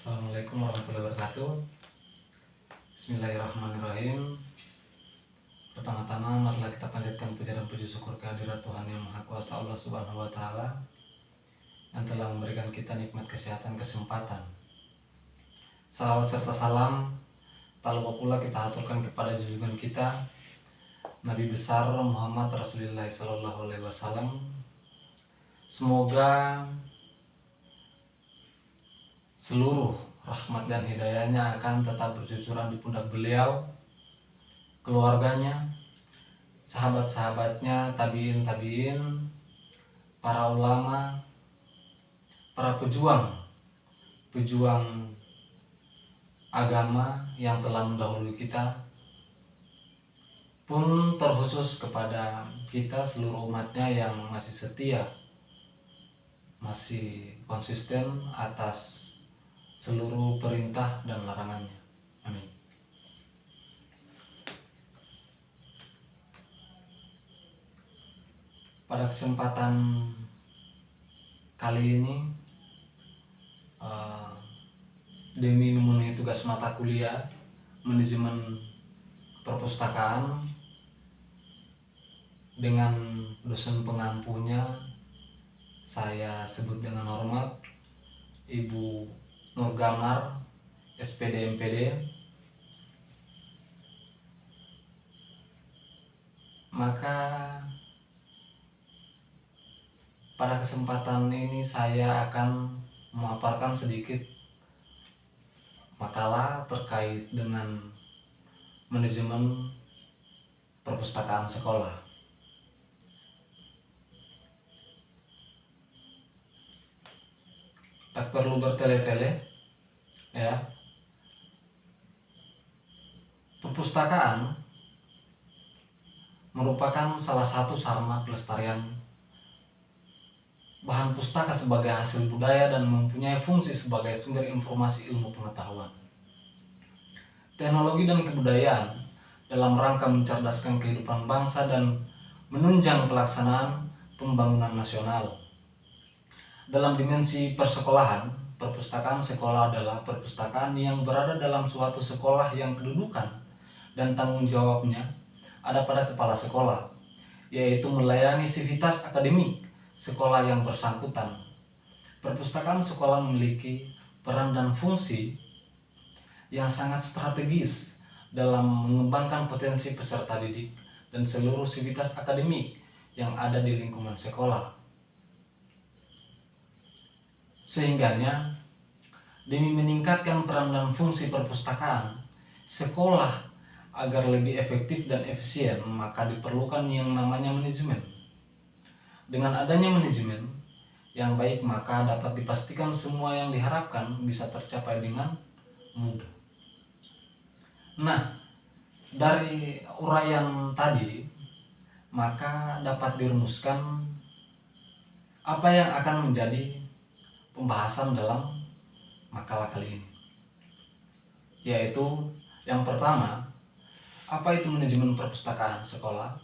Assalamualaikum warahmatullahi wabarakatuh. Bismillahirrahmanirrahim. Pertama-tama marilah kita panjatkan puja dan puji syukur kehadirat Tuhan Yang Maha Kuasa, Allah Subhanahu wa taala, yang telah memberikan kita nikmat kesehatan, kesempatan. Salawat serta salam tak lupa pula kita aturkan kepada junjungan kita Nabi besar Muhammad Rasulullah sallallahu alaihi wasallam. Semoga seluruh rahmat dan hidayahnya akan tetap bercucuran di pundak beliau, keluarganya, sahabat-sahabatnya, tabiin, para ulama, para pejuang agama yang telah mendahului kita, pun terkhusus kepada kita seluruh umatnya yang masih setia, masih konsisten atas seluruh perintah dan larangannya. Amin. Pada kesempatan kali ini, demi memenuhi tugas mata kuliah manajemen perpustakaan dengan dosen pengampunya, saya sebut dengan hormat Ibu Nur Gamar, SPD MPD. Maka pada kesempatan ini saya akan memaparkan sedikit makalah terkait dengan manajemen perpustakaan sekolah. Tak perlu bertele-tele, ya. Perpustakaan merupakan salah satu sarana pelestarian bahan pustaka sebagai hasil budaya dan mempunyai fungsi sebagai sumber informasi ilmu pengetahuan, teknologi dan kebudayaan dalam rangka mencerdaskan kehidupan bangsa dan menunjang pelaksanaan pembangunan nasional. Dalam dimensi persekolahan, perpustakaan sekolah adalah perpustakaan yang berada dalam suatu sekolah yang kedudukan dan tanggung jawabnya ada pada kepala sekolah, yaitu melayani sivitas akademik sekolah yang bersangkutan. Perpustakaan sekolah memiliki peran dan fungsi yang sangat strategis dalam mengembangkan potensi peserta didik dan seluruh sivitas akademik yang ada di lingkungan sekolah. Sehingganya, demi meningkatkan peran dan fungsi perpustakaan sekolah agar lebih efektif dan efisien, maka diperlukan yang namanya manajemen. Dengan adanya manajemen yang baik, maka dapat dipastikan semua yang diharapkan bisa tercapai dengan mudah. Nah, dari uraian tadi, maka dapat dirumuskan apa yang akan menjadi pembahasan dalam makalah kali ini, yaitu yang pertama, apa itu manajemen perpustakaan sekolah,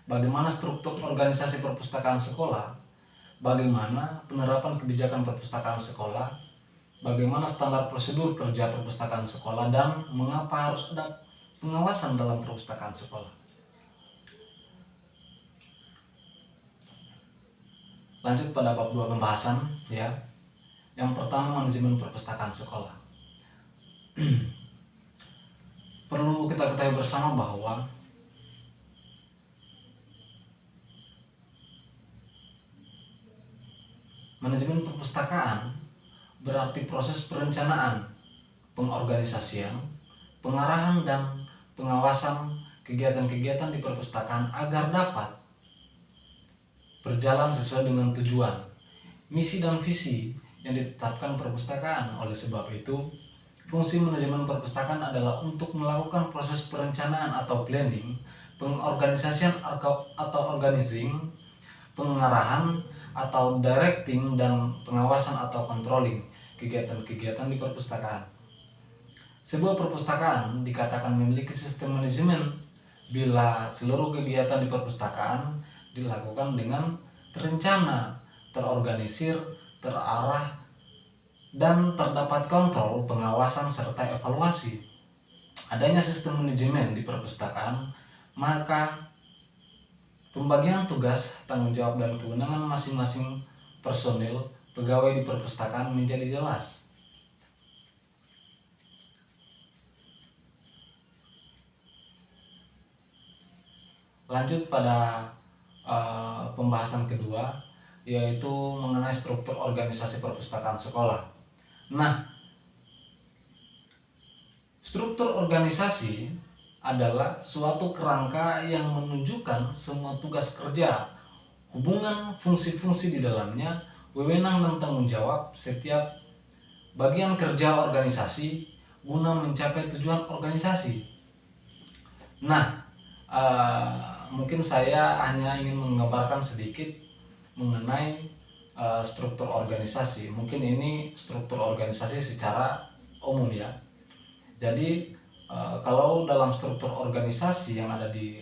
bagaimana struktur organisasi perpustakaan sekolah, bagaimana penerapan kebijakan perpustakaan sekolah, bagaimana standar prosedur kerja perpustakaan sekolah, dan mengapa harus ada pengawasan dalam perpustakaan sekolah. Lanjut pada bab 2 pembahasan, ya. Yang pertama, manajemen perpustakaan sekolah. Perlu kita ketahui bersama bahwa manajemen perpustakaan berarti proses perencanaan, pengorganisasian, pengarahan, dan pengawasan kegiatan-kegiatan di perpustakaan agar dapat berjalan sesuai dengan tujuan, misi, dan visi yang ditetapkan perpustakaan. Oleh sebab itu, fungsi manajemen perpustakaan adalah untuk melakukan proses perencanaan atau planning, pengorganisasian atau organizing, pengarahan atau directing, dan pengawasan atau controlling kegiatan-kegiatan di perpustakaan. Sebuah perpustakaan dikatakan memiliki sistem manajemen bila seluruh kegiatan di perpustakaan dilakukan dengan terencana, terorganisir, terarah, dan terdapat kontrol, pengawasan, serta evaluasi adanya sistem manajemen di perpustakaan, maka pembagian tugas, tanggung jawab, dan kewenangan masing-masing personil pegawai di perpustakaan menjadi jelas. Lanjut pada pembahasan kedua, yaitu mengenai struktur organisasi perpustakaan sekolah. Nah, struktur organisasi adalah suatu kerangka yang menunjukkan semua tugas kerja, hubungan fungsi-fungsi di dalamnya, wewenang dan tanggung jawab setiap bagian kerja organisasi guna mencapai tujuan organisasi. Nah, mungkin saya hanya ingin menggambarkan sedikit mengenai struktur organisasi. Mungkin ini struktur organisasi secara umum ya. Jadi kalau dalam struktur organisasi yang ada di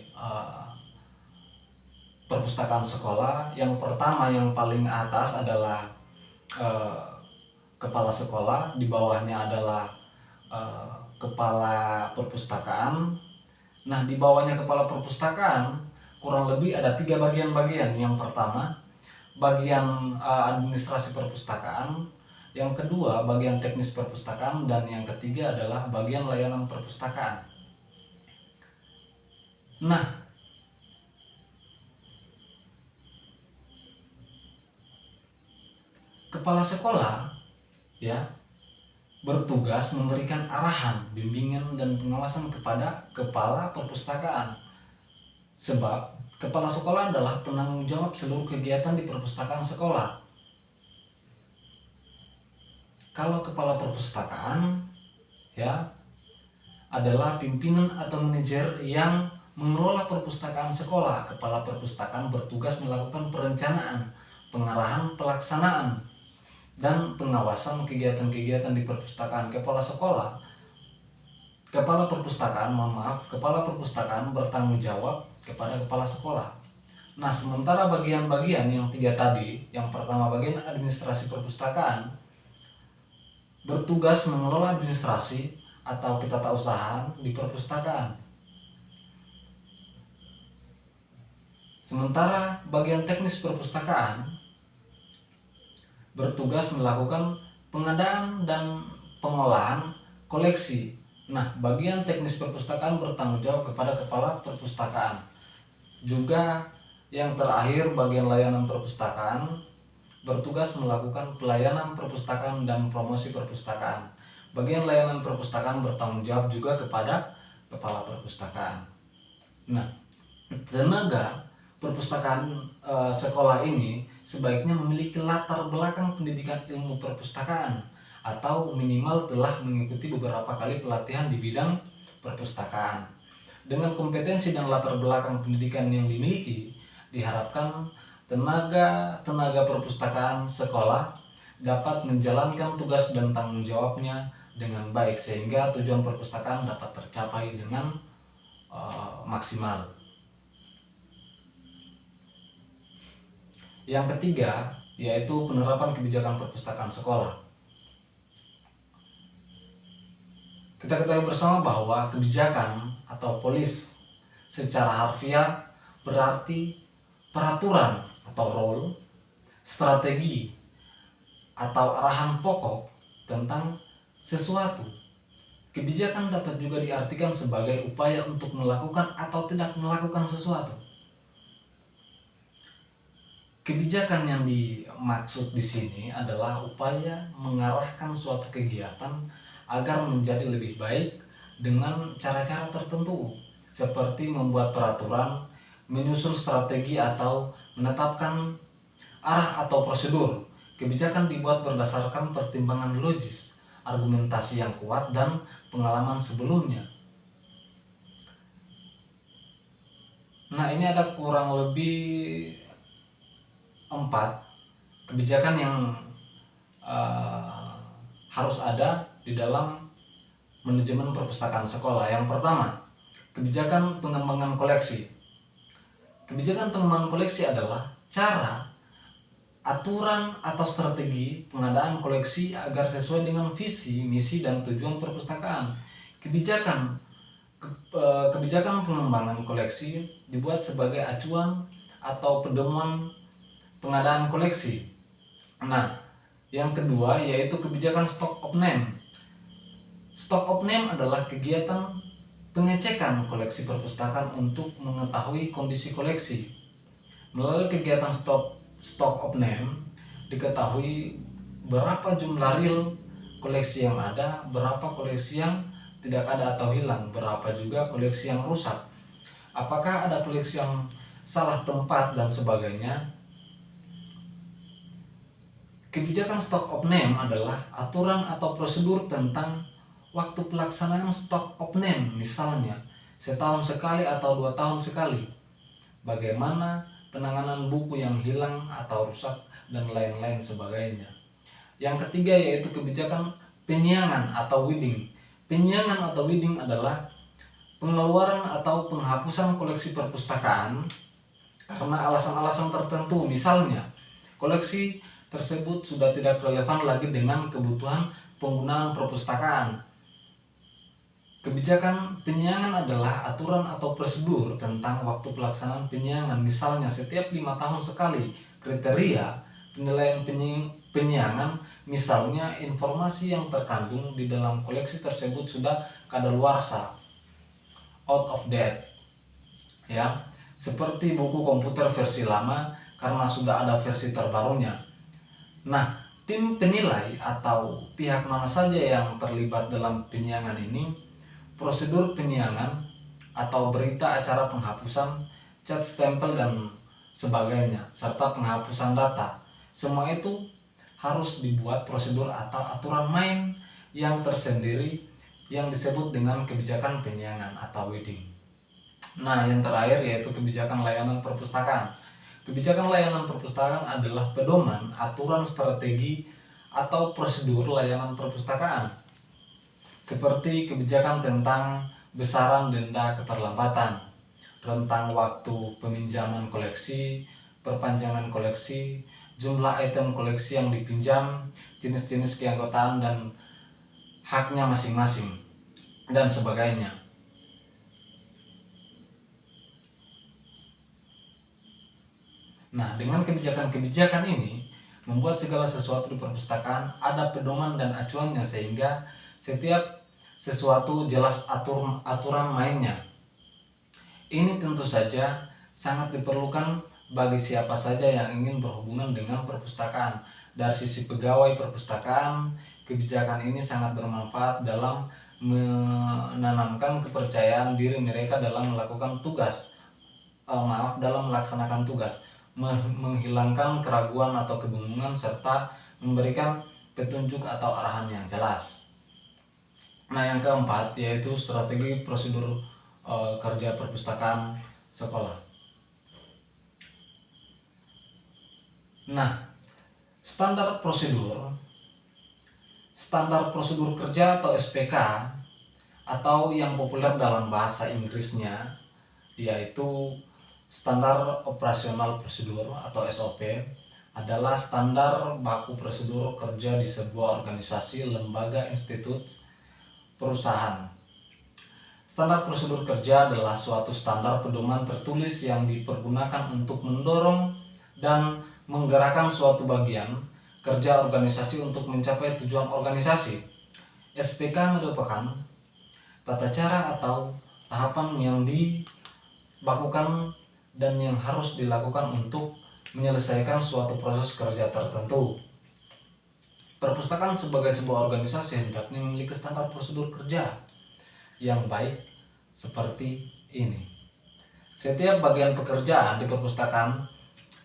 perpustakaan sekolah, yang pertama yang paling atas adalah kepala sekolah, di bawahnya adalah kepala perpustakaan. Nah, di bawahnya kepala perpustakaan kurang lebih ada 3 bagian-bagian. Yang pertama, bagian administrasi perpustakaan, yang kedua bagian teknis perpustakaan, dan yang ketiga adalah bagian layanan perpustakaan. Nah, kepala sekolah ya bertugas memberikan arahan, bimbingan, dan pengawasan kepada kepala perpustakaan. Sebab kepala sekolah adalah penanggung jawab seluruh kegiatan di perpustakaan sekolah. Kalau kepala perpustakaan ya adalah pimpinan atau manajer yang mengelola perpustakaan sekolah. Kepala perpustakaan bertugas melakukan perencanaan, pengarahan, pelaksanaan, dan pengawasan kegiatan-kegiatan di perpustakaan. Kepala perpustakaan bertanggung jawab kepada kepala sekolah. Nah, sementara bagian-bagian yang 3 tadi, yang pertama bagian administrasi perpustakaan bertugas mengelola administrasi atau ketatausahaan di perpustakaan. Sementara bagian teknis perpustakaan bertugas melakukan pengadaan dan pengolahan koleksi. Nah, bagian teknis perpustakaan bertanggung jawab kepada kepala perpustakaan. Juga yang terakhir, bagian layanan perpustakaan bertugas melakukan pelayanan perpustakaan dan promosi perpustakaan. Bagian layanan perpustakaan bertanggung jawab juga kepada kepala perpustakaan. Nah, tenaga perpustakaan sekolah ini sebaiknya memiliki latar belakang pendidikan ilmu perpustakaan atau minimal telah mengikuti beberapa kali pelatihan di bidang perpustakaan. Dengan kompetensi dan latar belakang pendidikan yang dimiliki, diharapkan tenaga perpustakaan sekolah dapat menjalankan tugas dan tanggung jawabnya dengan baik sehingga tujuan perpustakaan dapat tercapai dengan maksimal. Yang ketiga, yaitu penerapan kebijakan perpustakaan sekolah. Kita ketahui bersama bahwa kebijakan atau polis secara harfiah berarti peraturan atau rule, strategi atau arahan pokok tentang sesuatu. Kebijakan dapat juga diartikan sebagai upaya untuk melakukan atau tidak melakukan sesuatu. Kebijakan yang dimaksud di sini adalah upaya mengarahkan suatu kegiatan agar menjadi lebih baik dengan cara-cara tertentu, seperti membuat peraturan, menyusun strategi, atau menetapkan arah atau prosedur. Kebijakan dibuat berdasarkan pertimbangan logis, argumentasi yang kuat, dan pengalaman sebelumnya. Nah, ini ada kurang lebih 4 kebijakan yang harus ada di dalam manajemen perpustakaan sekolah. Yang pertama, kebijakan pengembangan koleksi. Kebijakan pengembangan koleksi adalah cara aturan atau strategi pengadaan koleksi agar sesuai dengan visi, misi, dan tujuan perpustakaan. Kebijakan pengembangan koleksi dibuat sebagai acuan atau pedoman pengadaan koleksi. Nah, yang kedua yaitu kebijakan stock of name. Stock of name adalah kegiatan pengecekan koleksi perpustakaan untuk mengetahui kondisi koleksi. Melalui kegiatan stock of name diketahui berapa jumlah real koleksi yang ada, berapa koleksi yang tidak ada atau hilang, berapa juga koleksi yang rusak, apakah ada koleksi yang salah tempat dan sebagainya. Kebijakan stock of name adalah aturan atau prosedur tentang waktu pelaksanaan stock of name, misalnya setahun sekali atau 2 tahun sekali. Bagaimana penanganan buku yang hilang atau rusak dan lain-lain sebagainya. Yang ketiga yaitu kebijakan penyiangan atau weeding. Penyiangan atau weeding adalah pengeluaran atau penghapusan koleksi perpustakaan karena alasan-alasan tertentu. Misalnya, koleksi tersebut sudah tidak relevan lagi dengan kebutuhan penggunaan perpustakaan. Kebijakan penyiangan adalah aturan atau prosedur tentang waktu pelaksanaan penyiangan. Misalnya, setiap 5 tahun sekali. Kriteria penilaian penyiangan, misalnya informasi yang terkandung di dalam koleksi tersebut sudah kadaluarsa, out of date, ya, seperti buku komputer versi lama karena sudah ada versi terbarunya. Nah, tim penilai atau pihak mana saja yang terlibat dalam penyiangan ini, prosedur penyiangan atau berita acara penghapusan, cat stempel dan sebagainya, serta penghapusan data. Semua itu harus dibuat prosedur atau aturan main yang tersendiri yang disebut dengan kebijakan penyiangan atau weeding. Nah, yang terakhir yaitu kebijakan layanan perpustakaan. Kebijakan layanan perpustakaan adalah pedoman, aturan, strategi, atau prosedur layanan perpustakaan. Seperti kebijakan tentang besaran denda keterlambatan, rentang waktu peminjaman koleksi, perpanjangan koleksi, jumlah item koleksi yang dipinjam, jenis-jenis keanggotaan dan haknya masing-masing, dan sebagainya. Nah, dengan kebijakan-kebijakan ini membuat segala sesuatu di perpustakaan ada pedoman dan acuannya sehingga setiap sesuatu jelas aturan mainnya. Ini tentu saja sangat diperlukan bagi siapa saja yang ingin berhubungan dengan perpustakaan. Dari sisi pegawai perpustakaan, kebijakan ini sangat bermanfaat dalam menanamkan kepercayaan diri mereka dalam melakukan tugas, dalam melaksanakan tugas, menghilangkan keraguan atau kebingungan serta memberikan petunjuk atau arahan yang jelas. Nah, yang keempat yaitu strategi prosedur kerja perpustakaan sekolah. Nah, standar prosedur kerja atau SPK atau yang populer dalam bahasa Inggrisnya yaitu standar operasional prosedur atau SOP adalah standar baku prosedur kerja di sebuah organisasi, lembaga, institut, perusahaan. Standar prosedur kerja adalah suatu standar pedoman tertulis yang dipergunakan untuk mendorong dan menggerakkan suatu bagian kerja organisasi untuk mencapai tujuan organisasi. SPK merupakan tata cara atau tahapan yang dibakukan dan yang harus dilakukan untuk menyelesaikan suatu proses kerja tertentu. Perpustakaan sebagai sebuah organisasi hendaknya memiliki standar prosedur kerja yang baik seperti ini. Setiap bagian pekerjaan di perpustakaan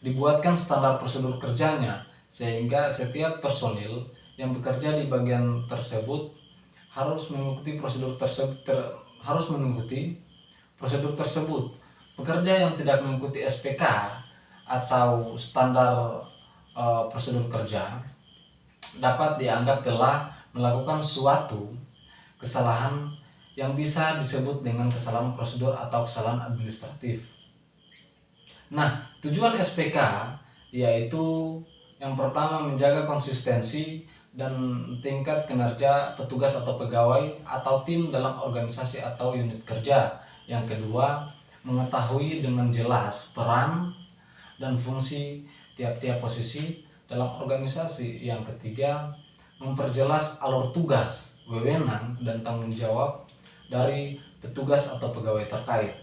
dibuatkan standar prosedur kerjanya sehingga setiap personil yang bekerja di bagian tersebut harus mengikuti prosedur tersebut. Pekerja yang tidak mengikuti SPK atau standar prosedur kerja dapat dianggap telah melakukan suatu kesalahan yang bisa disebut dengan kesalahan prosedur atau kesalahan administratif. Nah, tujuan SPK yaitu Yang pertama, menjaga konsistensi dan tingkat kinerja petugas atau pegawai atau tim dalam organisasi atau unit kerja. Yang kedua, mengetahui dengan jelas peran dan fungsi tiap-tiap posisi dalam organisasi. Yang ketiga, memperjelas alur tugas, wewenang, dan tanggung jawab dari petugas atau pegawai terkait.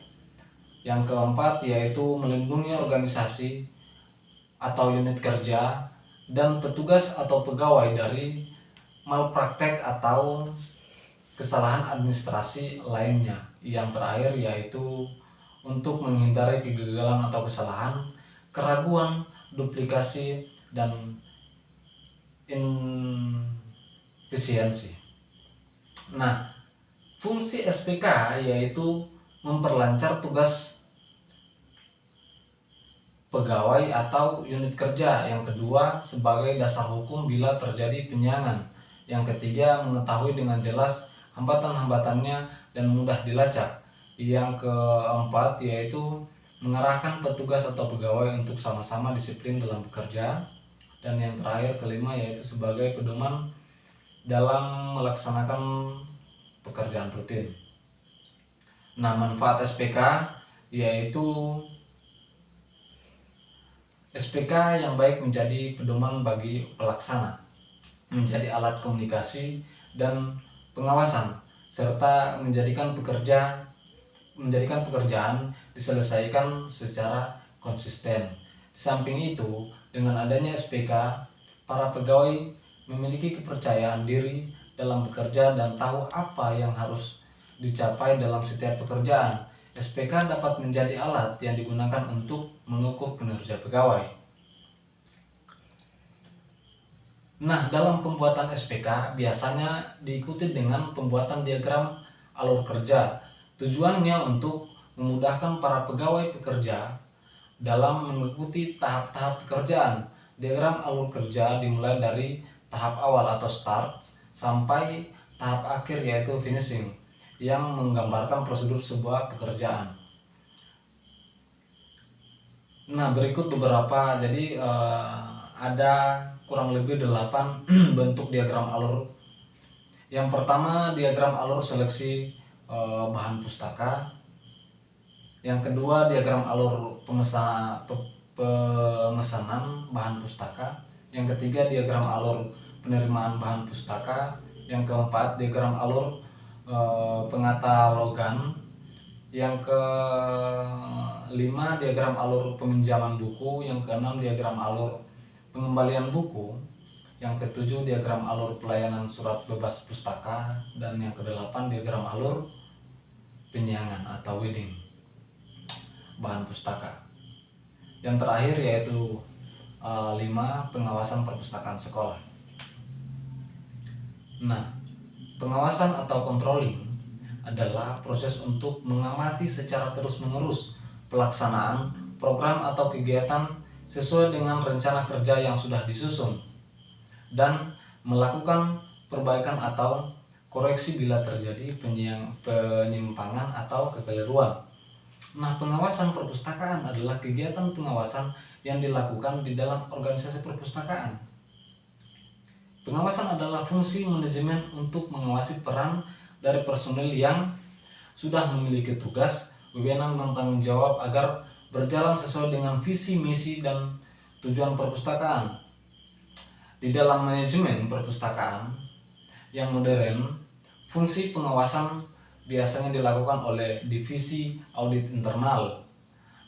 Yang keempat, yaitu melindungi organisasi atau unit kerja dan petugas atau pegawai dari malpraktek atau kesalahan administrasi lainnya. Yang terakhir, yaitu untuk menghindari kegagalan atau kesalahan, keraguan, duplikasi, dan inefisiensi. Nah, fungsi SPK yaitu memperlancar tugas pegawai atau unit kerja. Yang kedua, sebagai dasar hukum bila terjadi penyimpangan. Yang ketiga, mengetahui dengan jelas hambatan-hambatannya dan mudah dilacak. Yang keempat, yaitu mengarahkan petugas atau pegawai untuk sama-sama disiplin dalam bekerja. Dan yang terakhir, kelima, yaitu sebagai pedoman dalam melaksanakan pekerjaan rutin. Nah, manfaat SPK yaitu SPK yang baik menjadi pedoman bagi pelaksana, menjadi alat komunikasi dan pengawasan, serta menjadikan pekerjaan diselesaikan secara konsisten. Di samping itu, dengan adanya SPK, para pegawai memiliki kepercayaan diri dalam bekerja dan tahu apa yang harus dicapai dalam setiap pekerjaan. SPK dapat menjadi alat yang digunakan untuk mengukur kinerja pegawai. Nah, dalam pembuatan SPK biasanya diikuti dengan pembuatan diagram alur kerja. Tujuannya untuk memudahkan para pegawai pekerja dalam mengikuti tahap-tahap pekerjaan. Diagram alur kerja dimulai dari tahap awal atau start sampai tahap akhir yaitu finishing, yang menggambarkan prosedur sebuah pekerjaan. Nah, berikut beberapa, jadi ada kurang lebih 8 bentuk diagram alur. Yang pertama, diagram alur seleksi bahan pustaka. Yang kedua, diagram alur pemesanan bahan pustaka. Yang ketiga, diagram alur penerimaan bahan pustaka. Yang keempat, diagram alur pengkatalogan. Yang kelima, diagram alur peminjaman buku. Yang keenam, diagram alur pengembalian buku. Yang ketujuh, diagram alur pelayanan surat bebas pustaka. Dan yang kedelapan, diagram alur penyiangan atau wedding bahan pustaka. Yang terakhir yaitu 5, pengawasan perpustakaan sekolah. Nah, pengawasan atau controlling adalah proses untuk mengamati secara terus-menerus pelaksanaan program atau kegiatan sesuai dengan rencana kerja yang sudah disusun dan melakukan perbaikan atau koreksi bila terjadi penyimpangan atau kekeliruan. Nah, pengawasan perpustakaan adalah kegiatan pengawasan yang dilakukan di dalam organisasi perpustakaan. Pengawasan adalah fungsi manajemen untuk mengawasi peran dari personel yang sudah memiliki tugas, wewenang, dan tanggung jawab agar berjalan sesuai dengan visi, misi, dan tujuan perpustakaan. Di dalam manajemen perpustakaan yang modern, fungsi pengawasan biasanya dilakukan oleh divisi audit internal,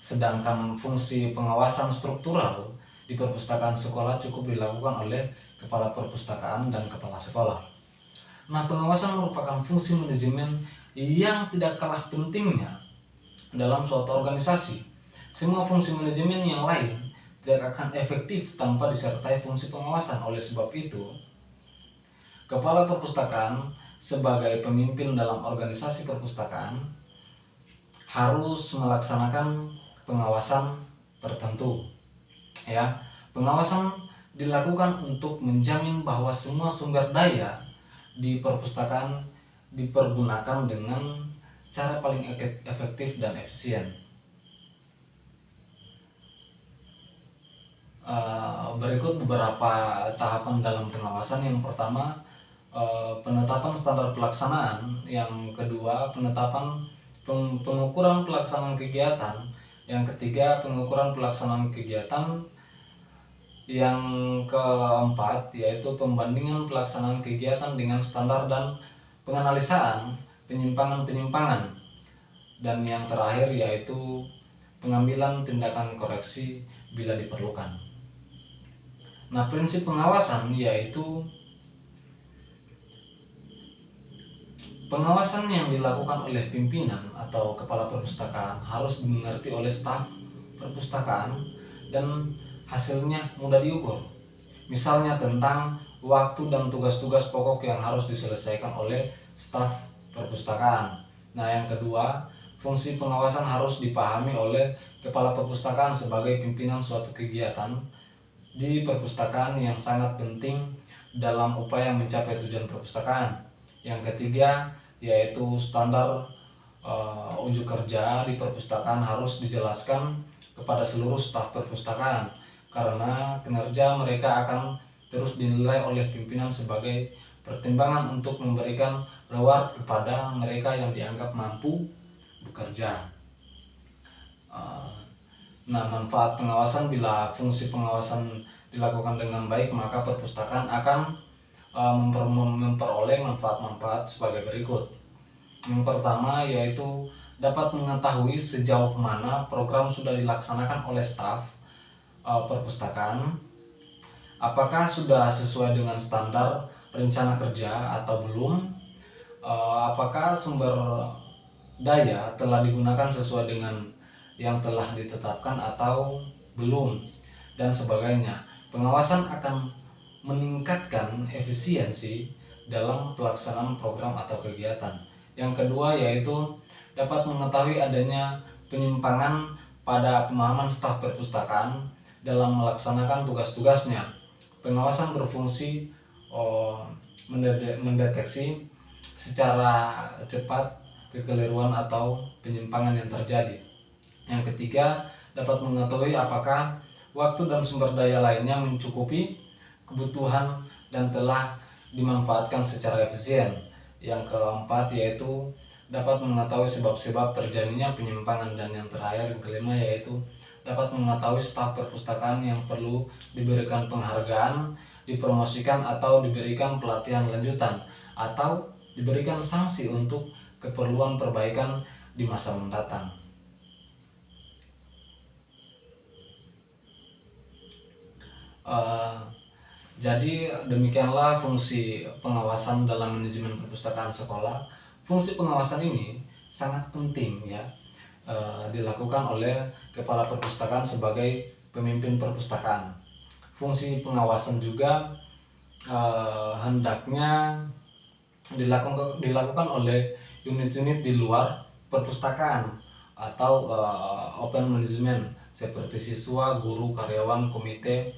sedangkan fungsi pengawasan struktural di perpustakaan sekolah cukup dilakukan oleh kepala perpustakaan dan kepala sekolah. Nah, pengawasan merupakan fungsi manajemen yang tidak kalah pentingnya dalam suatu organisasi. Semua fungsi manajemen yang lain tidak akan efektif tanpa disertai fungsi pengawasan. Oleh sebab itu, kepala perpustakaan sebagai pemimpin dalam organisasi perpustakaan harus melaksanakan pengawasan tertentu. Ya, pengawasan dilakukan untuk menjamin bahwa semua sumber daya di perpustakaan dipergunakan dengan cara paling efektif dan efisien. Berikut beberapa tahapan dalam pengawasan. Yang pertama, penetapan standar pelaksanaan. Yang kedua, penetapan pengukuran pelaksanaan kegiatan. Yang ketiga, pengukuran pelaksanaan kegiatan. Yang keempat, yaitu pembandingan pelaksanaan kegiatan dengan standar dan penganalisaan penyimpangan-penyimpangan. Dan yang terakhir, yaitu pengambilan tindakan koreksi bila diperlukan. Nah, prinsip pengawasan yaitu pengawasan yang dilakukan oleh pimpinan atau kepala perpustakaan harus dimengerti oleh staf perpustakaan dan hasilnya mudah diukur. Misalnya tentang waktu dan tugas-tugas pokok yang harus diselesaikan oleh staf perpustakaan. Nah, yang kedua, fungsi pengawasan harus dipahami oleh kepala perpustakaan sebagai pimpinan suatu kegiatan di perpustakaan yang sangat penting dalam upaya mencapai tujuan perpustakaan. Yang ketiga, yaitu standar unjuk kerja di perpustakaan harus dijelaskan kepada seluruh staf perpustakaan, karena kinerja mereka akan terus dinilai oleh pimpinan sebagai pertimbangan untuk memberikan reward kepada mereka yang dianggap mampu bekerja. Nah, manfaat pengawasan. Bila fungsi pengawasan dilakukan dengan baik, maka perpustakaan akan memperoleh manfaat-manfaat sebagai berikut. Yang pertama, yaitu dapat mengetahui sejauh mana program sudah dilaksanakan oleh staf perpustakaan, apakah sudah sesuai dengan standar rencana kerja atau belum, apakah sumber daya telah digunakan sesuai dengan yang telah ditetapkan atau belum, dan sebagainya. Pengawasan akan meningkatkan efisiensi dalam pelaksanaan program atau kegiatan. Yang kedua, yaitu dapat mengetahui adanya penyimpangan pada pemahaman staf perpustakaan dalam melaksanakan tugas-tugasnya. Pengawasan berfungsi mendeteksi secara cepat kekeliruan atau penyimpangan yang terjadi. Yang ketiga, dapat mengetahui apakah waktu dan sumber daya lainnya mencukupi kebutuhan dan telah dimanfaatkan secara efisien. Yang keempat, yaitu dapat mengetahui sebab-sebab terjadinya penyimpangan. Dan yang terakhir, yang kelima, yaitu dapat mengetahui staf perpustakaan yang perlu diberikan penghargaan, dipromosikan atau diberikan pelatihan lanjutan, atau diberikan sanksi untuk keperluan perbaikan di masa mendatang. Jadi demikianlah fungsi pengawasan dalam manajemen perpustakaan sekolah. Fungsi pengawasan ini sangat penting ya, dilakukan oleh kepala perpustakaan sebagai pemimpin perpustakaan. Fungsi pengawasan juga hendaknya dilakukan oleh unit-unit di luar perpustakaan atau open management seperti siswa, guru, karyawan, komite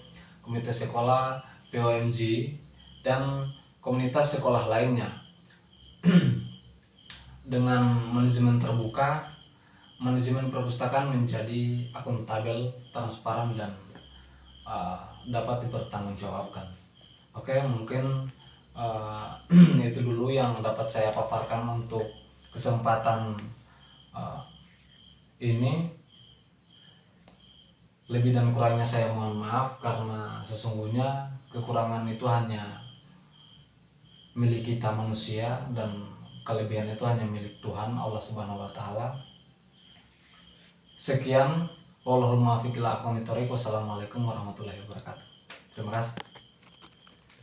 sekolah, POMG, dan komunitas sekolah lainnya. Dengan manajemen terbuka, manajemen perpustakaan menjadi akuntabel, transparan, dan dapat dipertanggungjawabkan. Oke, mungkin itu dulu yang dapat saya paparkan untuk kesempatan ini. Lebih dan kurangnya saya mohon maaf, karena sesungguhnya kekurangan itu hanya milik kita manusia dan kelebihan itu hanya milik Tuhan Allah Subhanahu wa taala. Sekian, wallahul muwaffiq ila aqwamit thoriq. Wassalamualaikum warahmatullahi wabarakatuh. Terima kasih.